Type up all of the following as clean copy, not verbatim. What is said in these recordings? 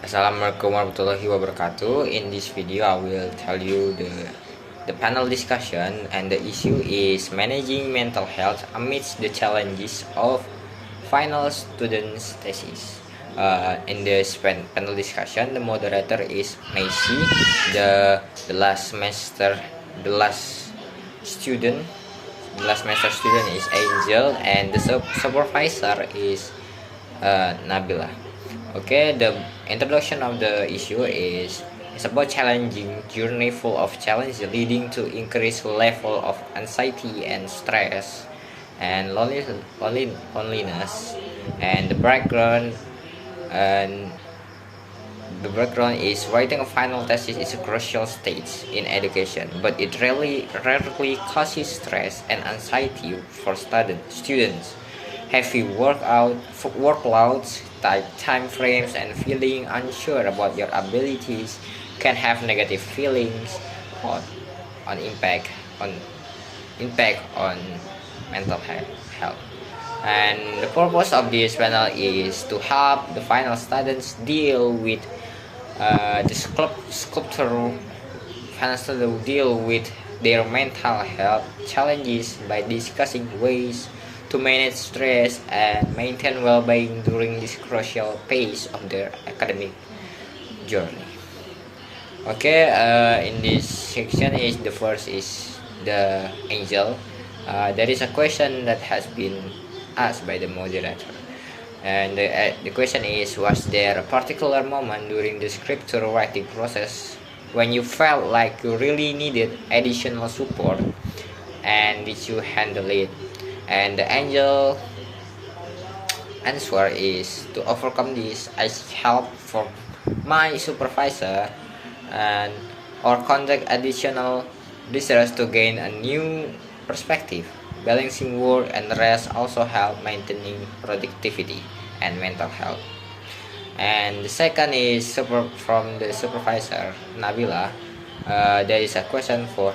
Assalamualaikum warahmatullahi wabarakatuh. In this video, I will tell you the panel discussion, and the issue is managing mental health amidst the challenges of final students' thesis. In this panel discussion, the moderator is Macy, the last semester, the last student. The last semester student is Angel, and the supervisor is Nabila. Okay, the introduction of the issue is about challenging journey full of challenge leading to increased level of anxiety and stress and loneliness, and and the background is writing a final thesis is a crucial stage in education, but it rarely causes stress and anxiety for students. Heavy workloads, tight time frames, and feeling unsure about your abilities can have negative feelings on, on impact on mental health. And the purpose of this panel is to help the final students deal with the sculptural final students deal with their mental health challenges by discussing ways to manage stress and maintain well-being during this crucial phase of their academic journey. Okay, in this section is the first is the Angel. There is a question that has been asked by the moderator, and the question is: was there a particular moment during the scripture writing process when you felt like you really needed additional support, and did you handle it? And the Angel answer is: to overcome this, I seek help from my supervisor and or conduct additional research to gain a new perspective. Balancing work and rest also help maintaining productivity and mental health. And the second is from the supervisor Nabila. There is a question for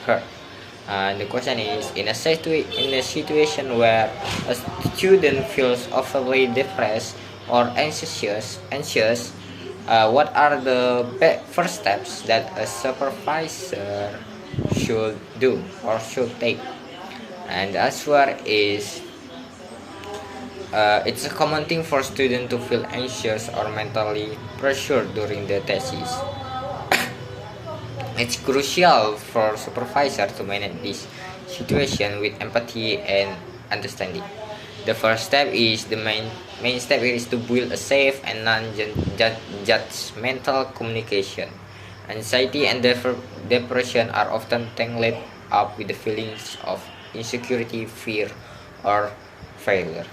her. And the question is: in a situation where a student feels overly depressed or anxious, what are the first steps that a supervisor should do or should take? And the answer is: it's a common thing for students to feel anxious or mentally pressured during the thesis. It's crucial for supervisor to manage this situation with empathy and understanding. The first step is the main step is to build a safe and non-judgmental communication. Anxiety and depression are often tangled up with the feelings of insecurity, fear, or failure.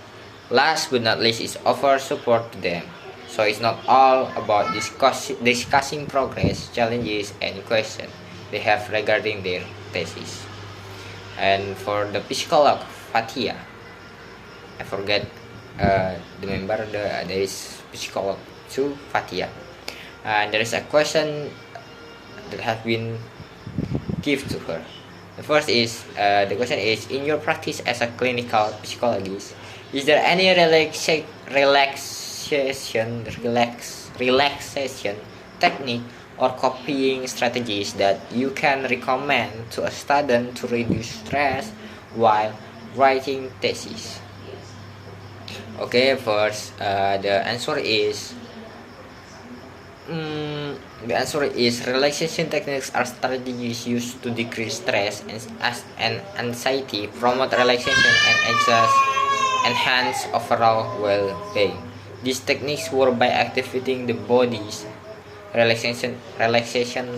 Last but not least is offer support to them. So it's not all about discussing progress, challenges, and questions they have regarding their thesis. And for the psychologist Fatia, I forget the member. There is psychologist to Fatia, and there is a question that has been given to her. The first is the question is: in your practice as a clinical psychologist, is there any relaxation technique or coping strategies that you can recommend to a student to reduce stress while writing thesis? Okay, first the answer is relaxation techniques are strategies used to decrease stress and anxiety, promote relaxation, and enhance overall well-being. These techniques work by activating the body's relaxation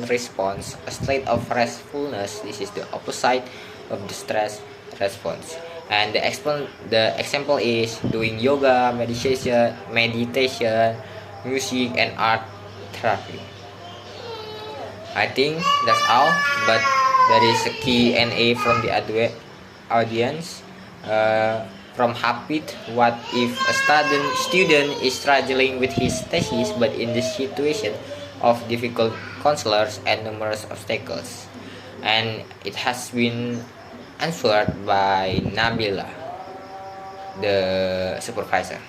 response, a state of restfulness. This is the opposite of the stress response. And the example is doing yoga, meditation, music, and art therapy. I think that's all, but there is a Q&A from the audience. From Hapit: what if a student is struggling with his thesis but in the situation of difficult counselors and numerous obstacles? And it has been answered by Nabila, the supervisor.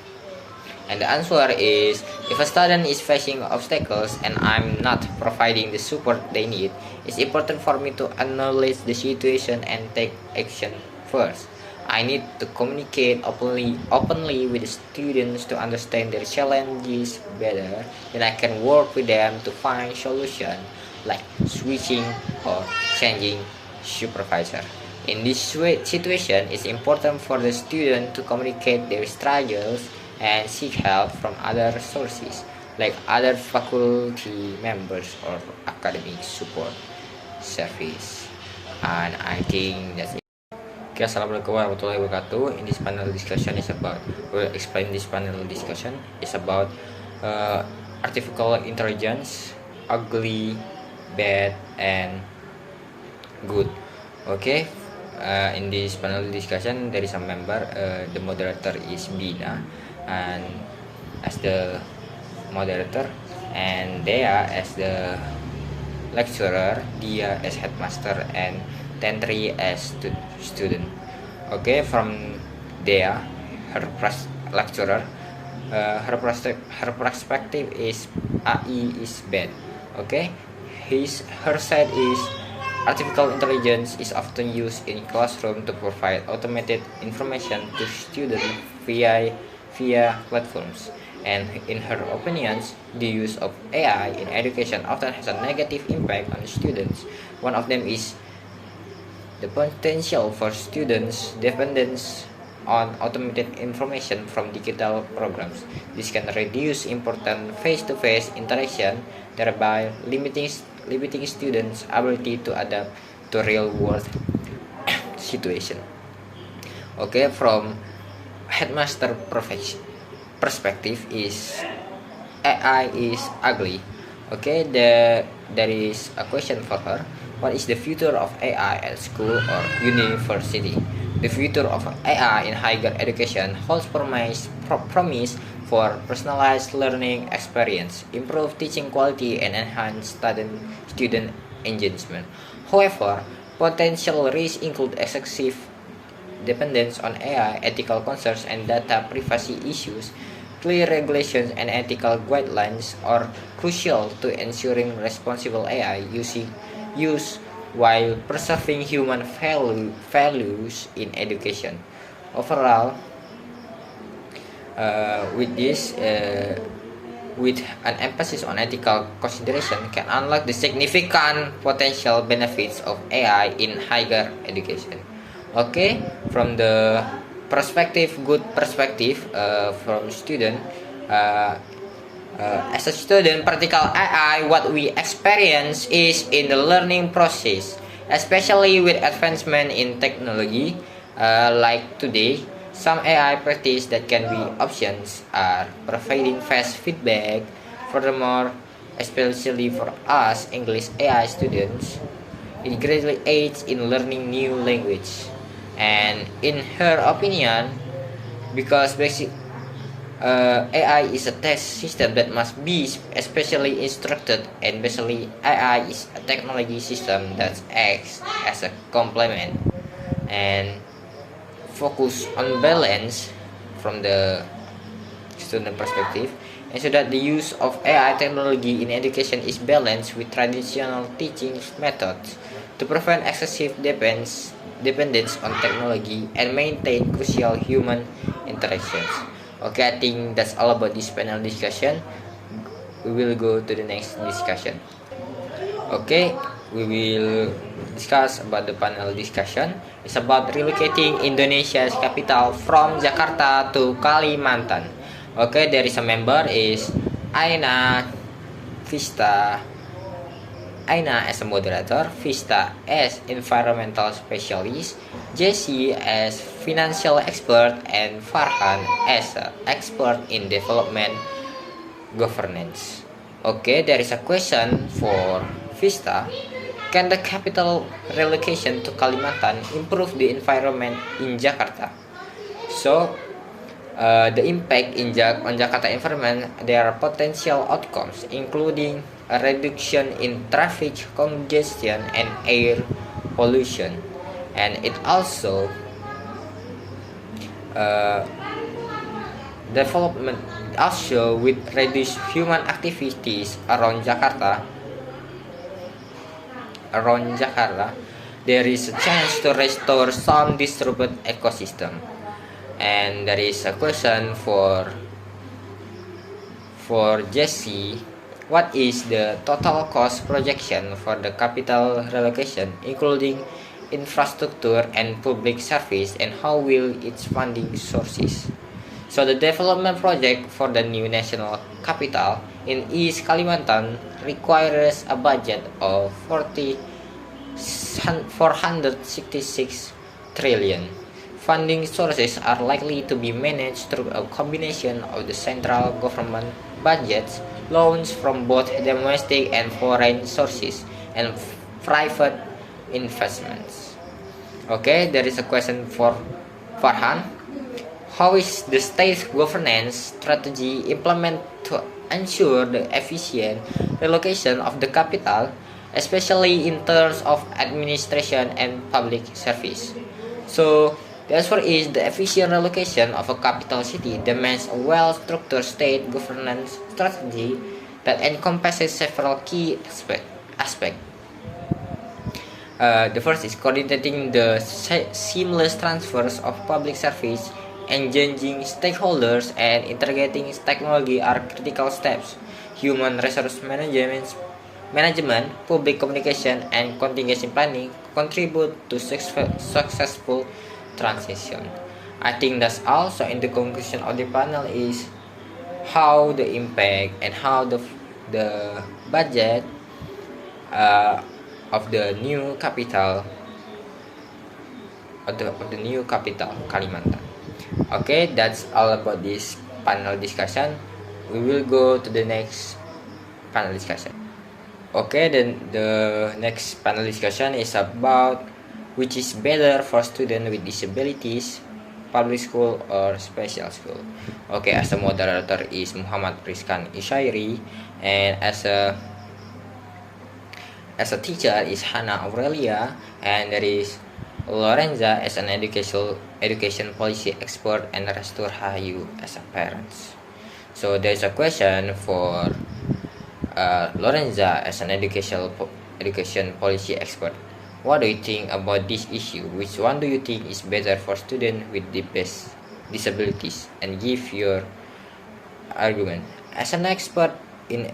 And the answer is, if a student is facing obstacles and I'm not providing the support they need, it's important for me to acknowledge the situation and take action first. I need to communicate openly with the students to understand their challenges better. Then I can work with them to find solutions like switching or changing supervisor. In this situation, it's important for the student to communicate their struggles and seek help from other sources like other faculty members or academic support service. And I think that's it. Okay, assalamualaikum warahmatullahi wabarakatuh. In this panel discussion is about, we'll explain this panel discussion is about artificial intelligence, ugly, bad, and good. Okay, in this panel discussion there is a member. The moderator is Bina, and as the moderator, and Dea as the lecturer, Dia as headmaster, and Tentri as student. Okay, from Dea, her lecturer, her perspective is AI is bad. Okay, her side is artificial intelligence is often used in classroom to provide automated information to students via platforms. And in her opinions, the use of AI in education often has a negative impact on students. One of them is the potential for students' dependence on automated information from digital programs. This can reduce important face-to-face interaction, thereby limiting students' ability to adapt to real-world situation. Okay, from headmaster perspective is AI is ugly. Okay, there is a question for her. What is the future of AI at school or university? The future of AI in higher education holds promise for personalized learning experience, improved teaching quality, and enhanced student engagement. However, potential risks include excessive dependence on AI, ethical concerns, and data privacy issues. Clear regulations and ethical guidelines are crucial to ensuring responsible AI use while preserving human values in education. Overall, with an emphasis on ethical consideration, can unlock the significant potential benefits of AI in higher education. Okay, from the good perspective from student, as a student, practical AI, what we experience is in the learning process, especially with advancement in technology like today. Some AI practice that can be options are providing fast feedback. Furthermore, especially for us English AI students, it greatly aids in learning new language. And in her opinion, because AI is a test system that must be especially instructed, and basically AI is a technology system that acts as a complement and focus on balance from the student perspective, and so that the use of AI technology in education is balanced with traditional teaching methods to prevent excessive dependence on technology and maintain crucial human interactions. Okay, I think that's all about this panel discussion. We will go to the next discussion. Okay, we will discuss about the panel discussion. It's about relocating Indonesia's capital from Jakarta to Kalimantan. Okay, there is a member is Aina as a moderator, Vista as environmental specialist, Jesse as financial expert, and Farhan as an expert in development governance. Okay, there is a question for Vista. Can the capital relocation to Kalimantan improve the environment in Jakarta? So, the impact on Jakarta environment, there are potential outcomes including a reduction in traffic congestion and air pollution, and it also Also, with reduced human activities around Jakarta, there is a chance to restore some disrupted ecosystem. And there is a question for Jesse. What is the total cost projection for the capital relocation, including infrastructure and public service, and how will its funding sources? So the development project for the new national capital in East Kalimantan requires a budget of 466 trillion. Funding sources are likely to be managed through a combination of the central government budgets, loans from both domestic and foreign sources, and private investments. Okay, there is a question for Farhan. How is the state governance strategy implemented to ensure the efficient relocation of the capital, especially in terms of administration and public service? So, the answer is the efficient relocation of a capital city demands a well-structured state governance strategy that encompasses several key aspects. The first is coordinating the seamless transfers of public service, engaging stakeholders, and integrating technology are critical steps. Human resource management, public communication, and contingency planning contribute to successful transition. I think that's also in the conclusion of the panel is how the impact and how the budget uh, of the new capital of the new capital Kalimantan. Okay, that's all about this panel discussion. We will go to the next panel discussion. Okay, then the next panel discussion is about which is better for students with disabilities, public school or special school. Okay, as a moderator is Muhammad Rizkan Ishairi, and as a teacher is Hana Aurelia, and there is Lorenza as an education policy expert, and Restur Hayu as a parents. So there's a question for Lorenza as an education policy expert. What do you think about this issue? Which one do you think is better for students with the best disabilities? And give your argument. As an expert and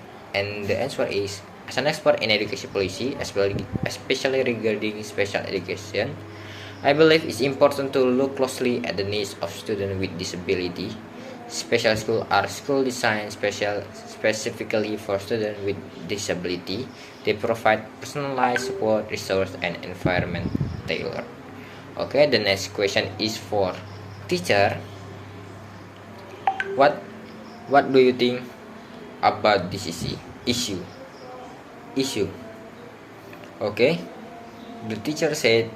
the answer is, as an expert in education policy, especially regarding special education, I believe it's important to look closely at the needs of students with disability. Special schools are schools designed specifically for students with disability. They provide personalized support, resource, and environment tailored. Okay, the next question is for teacher. What do you think about this issue? Okay, the teacher said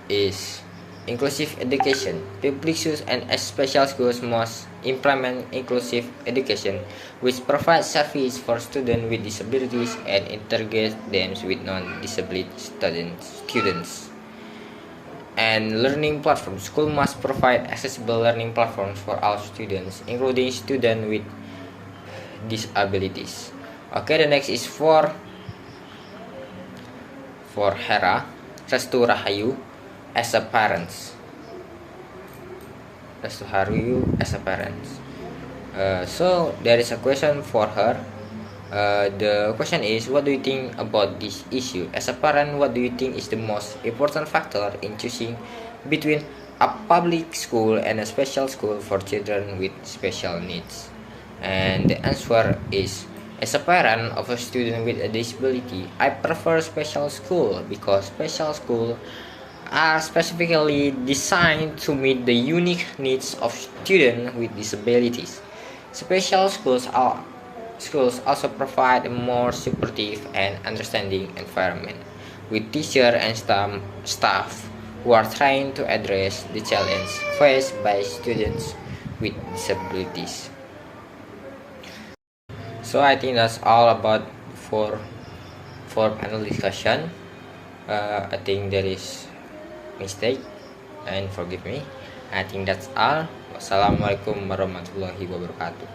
is inclusive education. Public schools and special schools must implement inclusive education, which provides service for students with disabilities and integrates them with non-disabled students. And learning platforms. School must provide accessible learning platforms for all students, including students with disabilities. Okay, the next is for Hera Restu Rahayu as a parent. So there is a question for her. The question is, what do you think about this issue? As a parent, what do you think is the most important factor in choosing between a public school and a special school for children with special needs? And the answer is, as a parent of a student with a disability, I prefer special school because special school are specifically designed to meet the unique needs of students with disabilities. Special schools also provide a more supportive and understanding environment with teachers and staff who are trying to address the challenge faced by students with disabilities. So I think that's all about for panel discussion. I think there is mistake and forgive me. I think that's all. Wassalamualaikum warahmatullahi wabarakatuh.